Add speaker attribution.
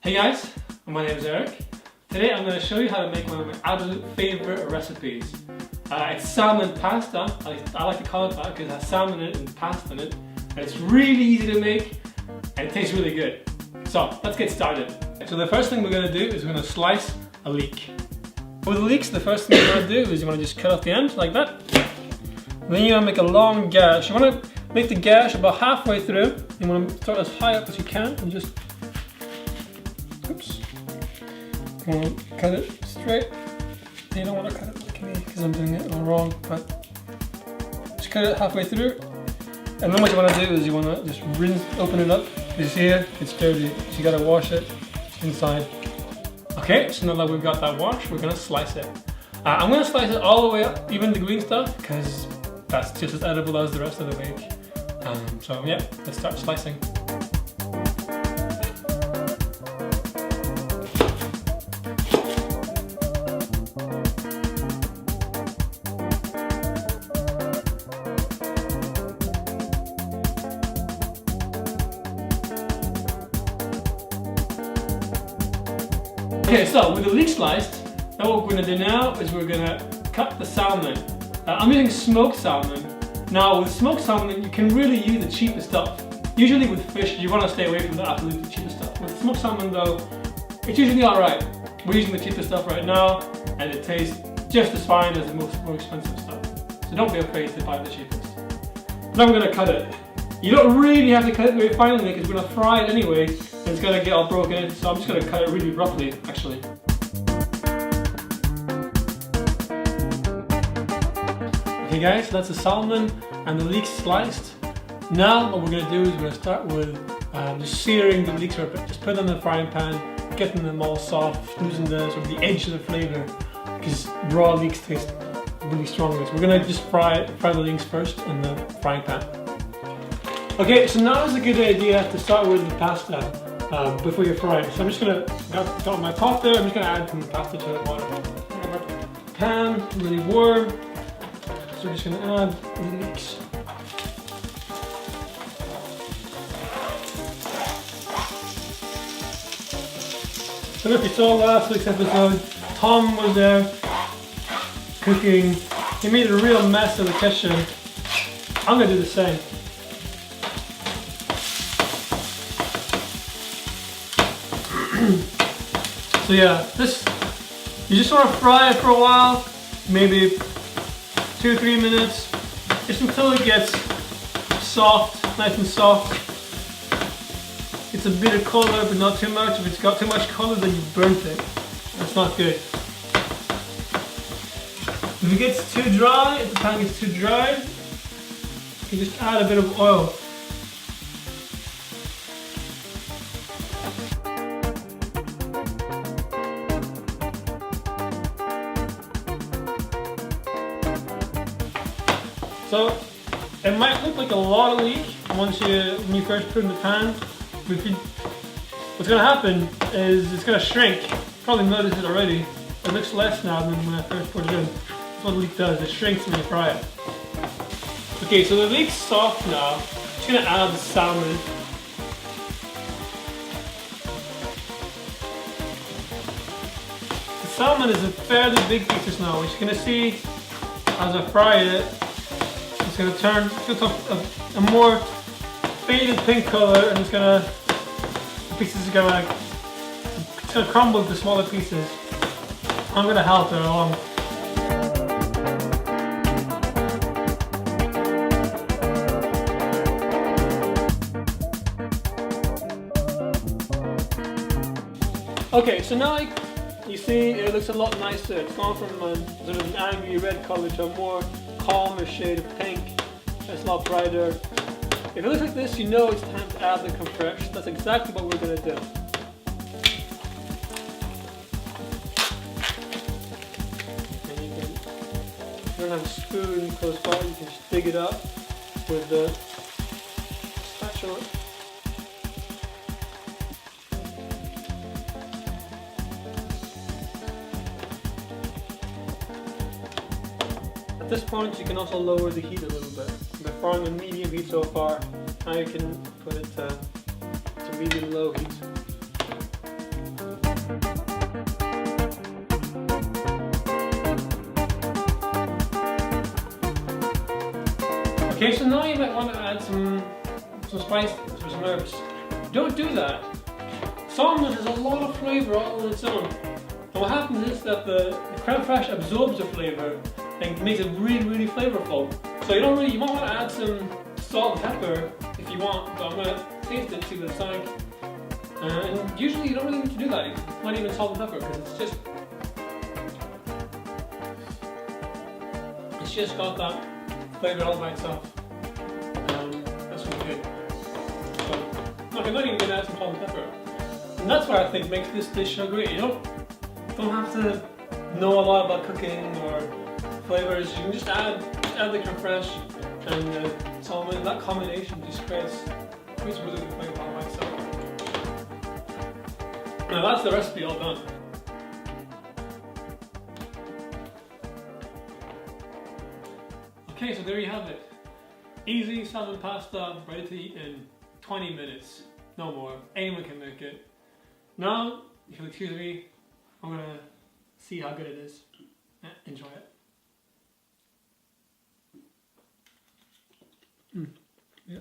Speaker 1: Hey guys, my name is Eric. Today I'm going to show you how to make one of my absolute favourite recipes. It's salmon pasta. I like to call it that because it has salmon in it and pasta in it. And it's really easy to make and it tastes really good. So let's get started. So the first thing we're going to do is we're going to slice a leek. With leeks, the first thing you want to do is you want to just cut off the end like that. And then you want to make a long gash. You want to make the gash about halfway through. You want to start as high up as you can and just, oops. You want to cut it straight. You don't want to cut it like me because I'm doing it all wrong, but just cut it halfway through. And then what you want to do is you want to just open it up. You see here, it's dirty, so you got to wash it inside. Okay, so now that we've got that washed, we're going to slice it. I'm going to slice it all the way up, even the green stuff, because that's just as edible as the rest of the week. So yeah, let's start slicing. Okay, so with the leek sliced, now what we're going to do now is we're going to cut the salmon. I'm using smoked salmon. Now with smoked salmon you can really use the cheapest stuff. Usually with fish you want to stay away from the absolute cheapest stuff. With smoked salmon though, it's usually alright. We're using the cheapest stuff right now and it tastes just as fine as the more expensive stuff. So don't be afraid to buy the cheapest. Now we're going to cut it. You don't really have to cut it very finely because we're going to fry it anyway and it's going to get all broken, so I'm just going to cut it really roughly actually. Okay guys, so that's the salmon and the leeks sliced. Now what we're going to do is we're going to start with just searing the leeks for a bit. Just put them in the frying pan, getting them all soft, losing the sort of the edge of the flavour because raw leeks taste really strongly. So we're going to just fry the leeks first in the frying pan. Okay, so now is a good idea to start with the pasta before you fry it. So I'm just going to, got my pot there, I'm just going to add some pasta to the water. Pan, really warm. So we're just going to add the leeks. So if you saw last week's episode, Tom was there cooking. He made a real mess of the kitchen. I'm going to do the same. So yeah, you just want to fry it for a while, maybe 2-3 minutes, just until it gets soft, nice and soft. It's a bit of colour, but not too much. If it's got too much colour, then you've burnt it. That's not good. If it gets too dry, if the pan gets too dry, you just add a bit of oil. So it might look like a lot of leek when you first put it in the pan. But what's going to happen is it's going to shrink. You probably noticed it already. It looks less now than when I first put it in. That's what leek does. It shrinks when you fry it. Okay, so the leek's soft now. I'm just going to add the salmon. The salmon is a fairly big piece now, which you're going to see as I fry it. It's going to turn a more faded pink color, and the pieces are going to crumble into smaller pieces. I'm going to help it along. Okay, so now you see it looks a lot nicer. It's gone from sort of an angry red color to a more calmer shade of pink. It's a lot brighter. If it looks like this, you know it's time to add the creme fraiche. That's exactly what we're going to do. And you can, if you don't have a spoon close by, you can just dig it up with the spatula. At this point you can also lower the heat a little bit. We're frying on medium heat so far. Now you can put it to medium low heat. Okay, so now you might want to add some spice or some herbs. Don't do that. Salmon has a lot of flavour all on its own. And what happens is that the creme fraiche absorbs the flavour and makes it really flavourful. So you might want to add some salt and pepper if you want, but I'm going to taste it, see what it's like. And usually you don't really need to do that, not even salt and pepper, because it's just got that flavour all by itself. That's really good. So, I'm not even going to add some salt and pepper. And that's what I think makes this dish so great. You don't have to know a lot about cooking or flavours. You can just add the creme fraiche and the salmon. That combination just creates really good flavour all by itself. Now that's the recipe all done. Okay, so there you have it. Easy salmon pasta, ready to eat in 20 minutes. No more. Anyone can make it. Now, if you'll excuse me, I'm gonna see how good it is. Enjoy it. Yeah.